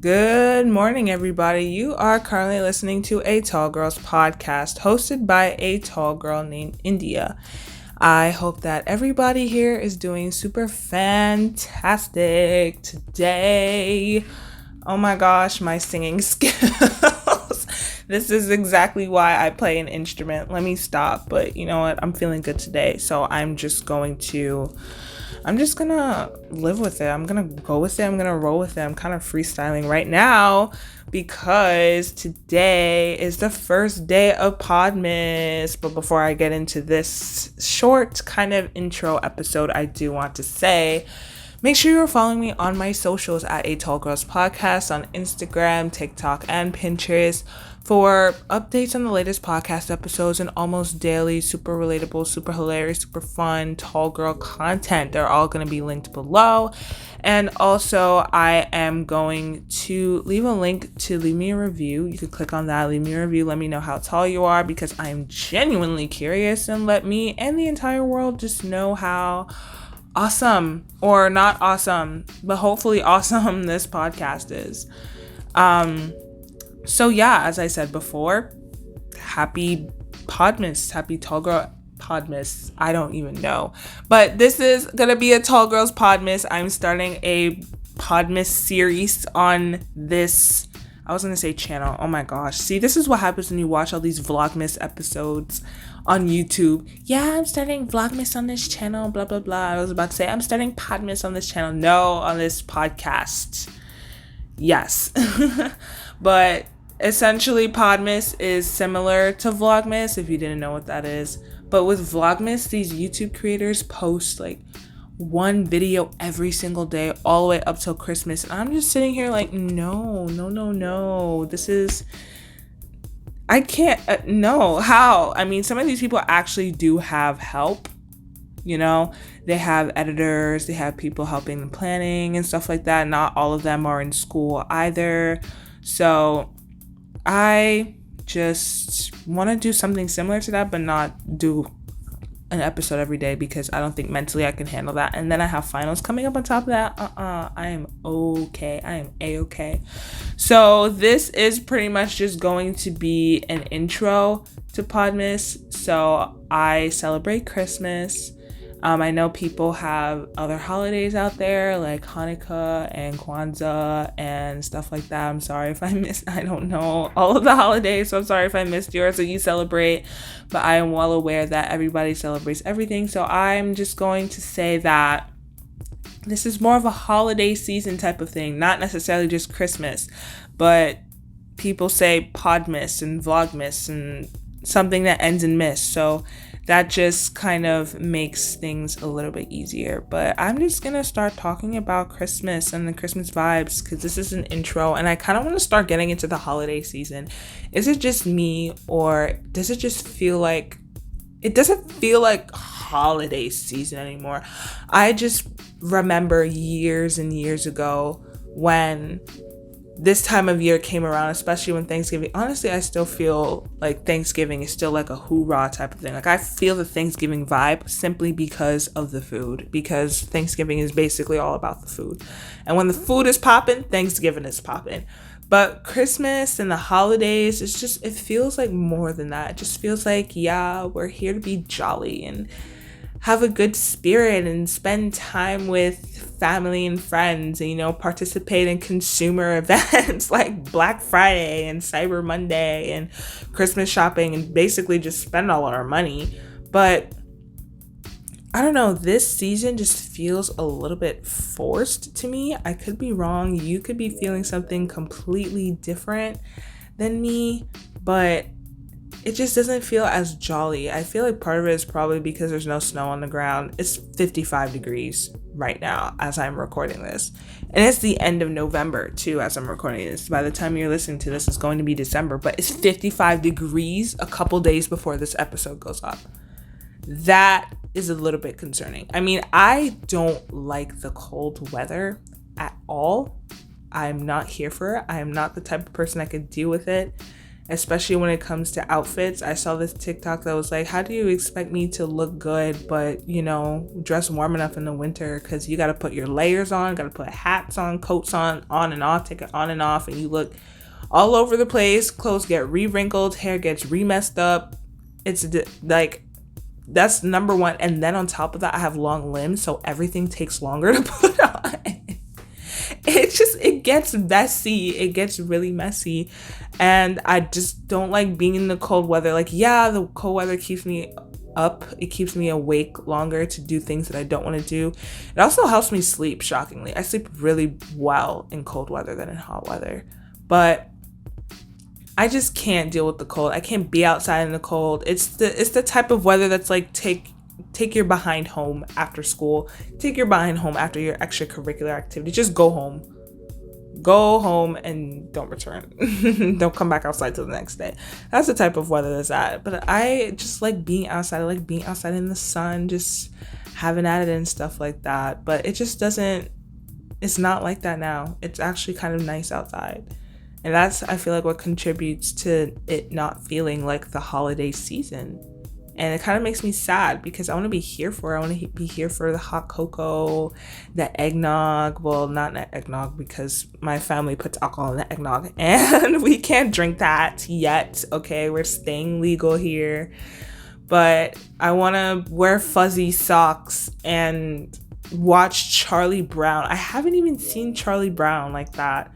Good morning, everybody. You are currently listening to a Tall Girls podcast hosted by a tall girl named India. I hope that everybody here is doing super fantastic today. Oh my gosh, my singing skills. This is exactly why I play an instrument. Let me stop, but you know what? I'm feeling good today, so I'm just gonna live with it. I'm gonna go with it. I'm gonna roll with it. I'm kind of freestyling right now because today is the first day of Podmas. But before I get into this short kind of intro episode, I do want to say, make sure you're following me on my socials at A Tall Girls Podcast on Instagram, TikTok, and Pinterest for updates on the latest podcast episodes and almost daily, super relatable, super hilarious, super fun, tall girl content. They're all going to be linked below. And also, I am going to leave a link to leave me a review. You can click on that, leave me a review, let me know how tall you are because I'm genuinely curious, and let me and the entire world just know how awesome, or not awesome, but hopefully awesome, this podcast is. So yeah, as I said before, happy Podmas, happy Tall Girl Podmas. I don't even know, but this is gonna be a Tall Girls Podmas. I'm starting a Podmas series on this. I was gonna say channel. Oh my gosh! See, this is what happens when you watch all these Vlogmas episodes on YouTube. Yeah, I'm starting Vlogmas on this channel. Blah blah blah. I was about to say I'm starting Podmas on this channel. No, on this podcast. Yes. But essentially Podmas is similar to Vlogmas, if you didn't know what that is. But with Vlogmas, these YouTube creators post like one video every single day all the way up till Christmas. And I'm just sitting here like, no. This is... I can't... no. How? I mean, some of these people actually do have help. You know, they have editors, they have people helping them planning and stuff like that. Not all of them are in school either. So I just want to do something similar to that, but not do an episode every day because I don't think mentally I can handle that. And then I have finals coming up on top of that. I am okay. I am a-okay. So this is pretty much just going to be an intro to Podmas. So I celebrate Christmas. I know people have other holidays out there like Hanukkah and Kwanzaa and stuff like that. I'm sorry if I don't know all of the holidays, so I'm sorry if I missed yours or you celebrate, but I am well aware that everybody celebrates everything. So I'm just going to say that this is more of a holiday season type of thing, not necessarily just Christmas, but people say Podmas and Vlogmas and something that ends in miss. So that just kind of makes things a little bit easier. But I'm just going to start talking about Christmas and the Christmas vibes because this is an intro and I kind of want to start getting into the holiday season. Is it just me, or does it just feel like... it doesn't feel like holiday season anymore? I just remember years and years ago when this time of year came around, especially when Thanksgiving. Honestly, I still feel like Thanksgiving is still like a hoorah type of thing. Like I feel the Thanksgiving vibe simply because of the food, because Thanksgiving is basically all about the food. And when the food is popping, Thanksgiving is popping. But Christmas and the holidays, it feels like more than that. It just feels like, yeah, we're here to be jolly and have a good spirit and spend time with family and friends and, you know, participate in consumer events like Black Friday and Cyber Monday and Christmas shopping and basically just spend all our money. But I don't know, this season just feels a little bit forced to me. I could be wrong. You could be feeling something completely different than me, but it just doesn't feel as jolly. I feel like part of it is probably because there's no snow on the ground. It's 55 degrees right now as I'm recording this. And it's the end of November too as I'm recording this. By the time you're listening to this, it's going to be December. But it's 55 degrees a couple days before this episode goes up. That is a little bit concerning. I mean, I don't like the cold weather at all. I'm not here for it. I am not the type of person that could deal with it. especially when it comes to outfits. I saw this TikTok that was like, how do you expect me to look good but, dress warm enough in the winter? Because you got to put your layers on, got to put hats on, coats on and off, take it on and off, and you look all over the place. Clothes get re-wrinkled, hair gets re-messed up. It's like, that's number one. And then on top of that, I have long limbs, so everything takes longer to put on. It gets messy. It gets really messy. And I just don't like being in the cold weather. Like, yeah, the cold weather keeps me up. It keeps me awake longer to do things that I don't want to do. It also helps me sleep, shockingly. I sleep really well in cold weather than in hot weather. But I just can't deal with the cold. I can't be outside in the cold. It's the type of weather that's like, take your behind home after school. Take your behind home after your extracurricular activity. Just go home. Go home and don't return. Don't come back outside till the next day. That's the type of weather that's at. But I just like being outside. I like being outside in the sun, just having at it and stuff like that. But it just doesn't, it's not like that now. It's actually kind of nice outside. And that's, I feel like, what contributes to it not feeling like the holiday season. And it kind of makes me sad because I want to be here for it. I want to be here for the hot cocoa, the eggnog. Well, not eggnog because my family puts alcohol in the eggnog and we can't drink that yet. Okay, we're staying legal here. But I want to wear fuzzy socks and watch Charlie Brown. I haven't even seen Charlie Brown like that.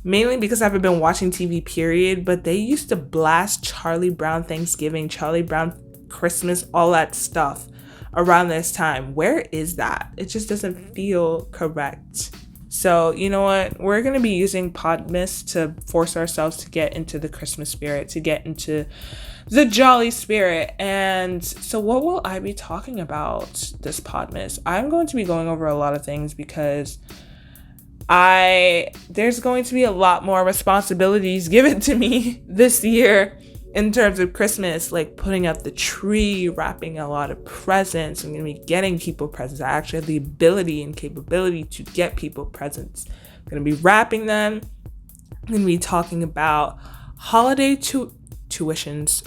Mainly because I haven't been watching TV, period. But they used to blast Charlie Brown Thanksgiving, Charlie Brown Christmas, all that stuff around this time. Where is that? It just doesn't feel correct. So you know what? We're going to be using Podmas to force ourselves to get into the Christmas spirit, to get into the jolly spirit. And so what will I be talking about this Podmas? I'm going to be going over a lot of things because there's going to be a lot more responsibilities given to me this year in terms of Christmas, like putting up the tree, wrapping a lot of presents. I'm going to be getting people presents. I actually have the ability and capability to get people presents. I'm going to be wrapping them. I'm going to be talking about holiday tuitions.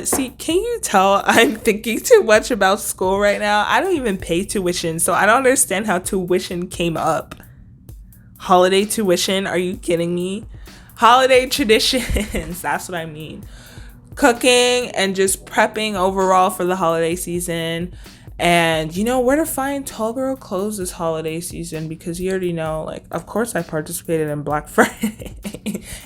See, can you tell I'm thinking too much about school right now? I don't even pay tuition, so I don't understand how tuition came up. Holiday tuition? Are you kidding me? Holiday traditions. That's what I mean. Cooking and just prepping overall for the holiday season. And where to find tall girl clothes this holiday season, because you already know, like, of course I participated in Black Friday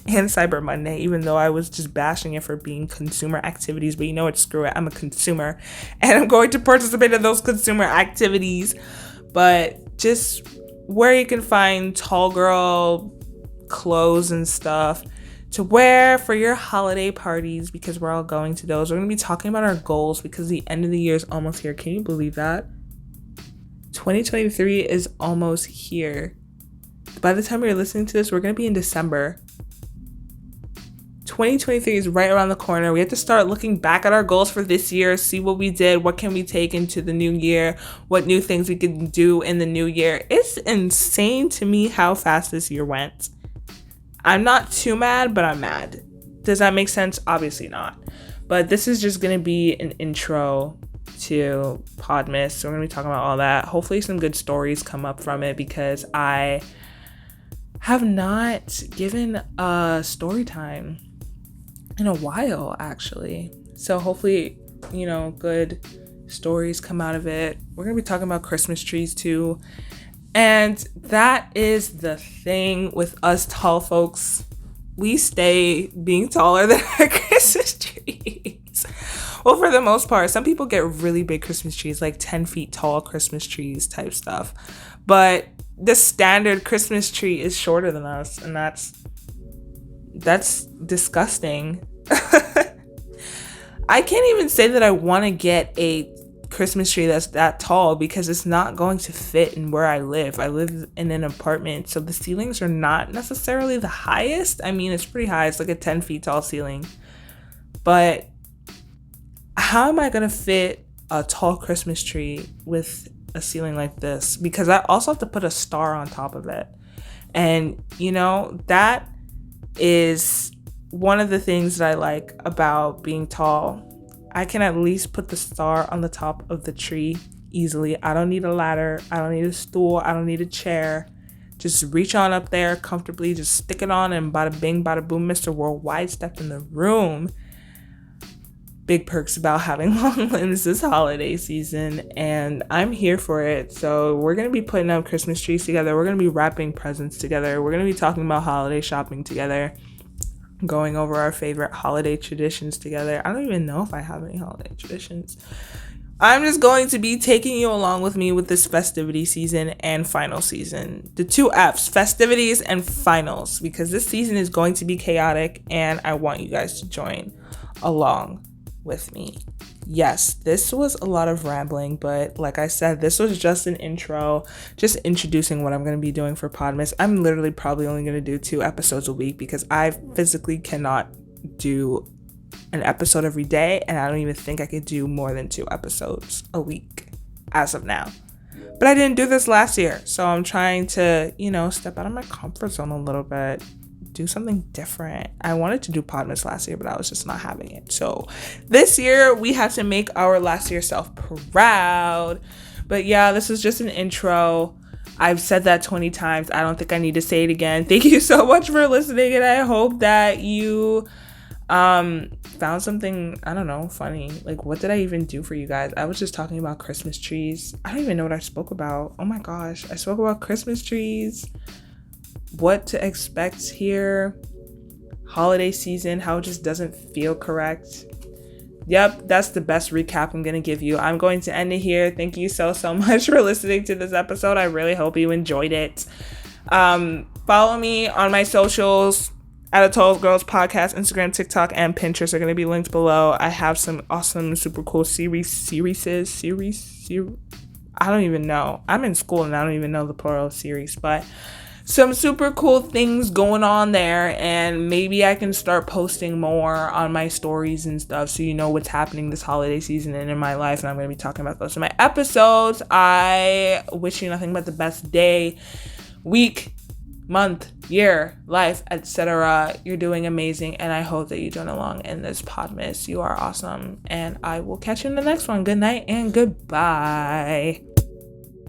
and Cyber Monday, even though I was just bashing it for being consumer activities. But you know what? Screw it. I'm a consumer and I'm going to participate in those consumer activities. But just where you can find tall girl clothes and stuff to wear for your holiday parties, because we're all going to those. We're going to be talking about our goals because the end of the year is almost here. Can you believe that? 2023 is almost here. By the time you're listening to this, we're going to be in December. 2023 is right around the corner. We have to start looking back at our goals for this year, see what we did, what can we take into the new year, what new things we can do in the new year. It's insane to me how fast this year went. I'm not too mad, but I'm mad. Does that make sense? Obviously not. But this is just going to be an intro to Podmas. So we're going to be talking about all that. Hopefully some good stories come up from it, because I have not given a story time in a while, actually. So hopefully, good stories come out of it. We're going to be talking about Christmas trees too. And that is the thing with us tall folks. We stay being taller than our Christmas trees. Well, for the most part, some people get really big Christmas trees, like 10 feet tall Christmas trees type stuff. But the standard Christmas tree is shorter than us, and that's disgusting. I can't even say that I want to get a Christmas tree that's that tall, because it's not going to fit in where I live. I live in an apartment, so the ceilings are not necessarily the highest. I mean, it's pretty high. It's like a 10 feet tall ceiling. But how am I going to fit a tall Christmas tree with a ceiling like this? Because I also have to put a star on top of it. And, that is one of the things that I like about being tall, I can at least put the star on the top of the tree easily. I don't need a ladder. I don't need a stool. I don't need a chair. Just reach on up there comfortably, just stick it on, and bada bing, bada boom, Mr. Worldwide stepped in the room. Big perks about having long limbs this holiday season, and I'm here for it. So we're going to be putting up Christmas trees together. We're going to be wrapping presents together. We're going to be talking about holiday shopping together, going over our favorite holiday traditions together. I don't even know if I have any holiday traditions. I'm just going to be taking you along with me with this festivity season and final season. The two F's, festivities and finals, because this season is going to be chaotic and I want you guys to join along with me. Yes, this was a lot of rambling, but like I said, this was just an intro, just introducing what I'm going to be doing for Podmas. I'm literally probably only going to do 2 episodes a week because I physically cannot do an episode every day, and I don't even think I could do more than 2 episodes a week as of now. But I didn't do this last year, so I'm trying to, step out of my comfort zone a little bit, do something different. I wanted to do Podmas last year, but I was just not having it. So this year we have to make our last year self proud. But yeah, this is just an intro. I've said that 20 times. I don't think I need to say it again. Thank you so much for listening, and I hope that you found something, I don't know, funny. Like, what did I even do for you guys? I was just talking about Christmas trees. I don't even know what I spoke about. Oh my gosh, I spoke about Christmas trees, what to expect here, holiday season, how it just doesn't feel correct. Yep, that's the best recap I'm gonna give you. I'm going to end it here. Thank you so much for listening to this episode. I really hope you enjoyed it. Follow me on my socials at A Tall Girls Podcast. Instagram, TikTok, and Pinterest are going to be linked below. I have some awesome, super cool series. I don't even know. I'm in school and I don't even know the plural of series, but some super cool things going on there, and maybe I can start posting more on my stories and stuff so you know what's happening this holiday season and in my life, and I'm going to be talking about those in my episodes. I wish you nothing but the best day, week, month, year, life, etc. You're doing amazing, and I hope that you join along in this Podmas. You are awesome, and I will catch you in the next one. Good night and goodbye.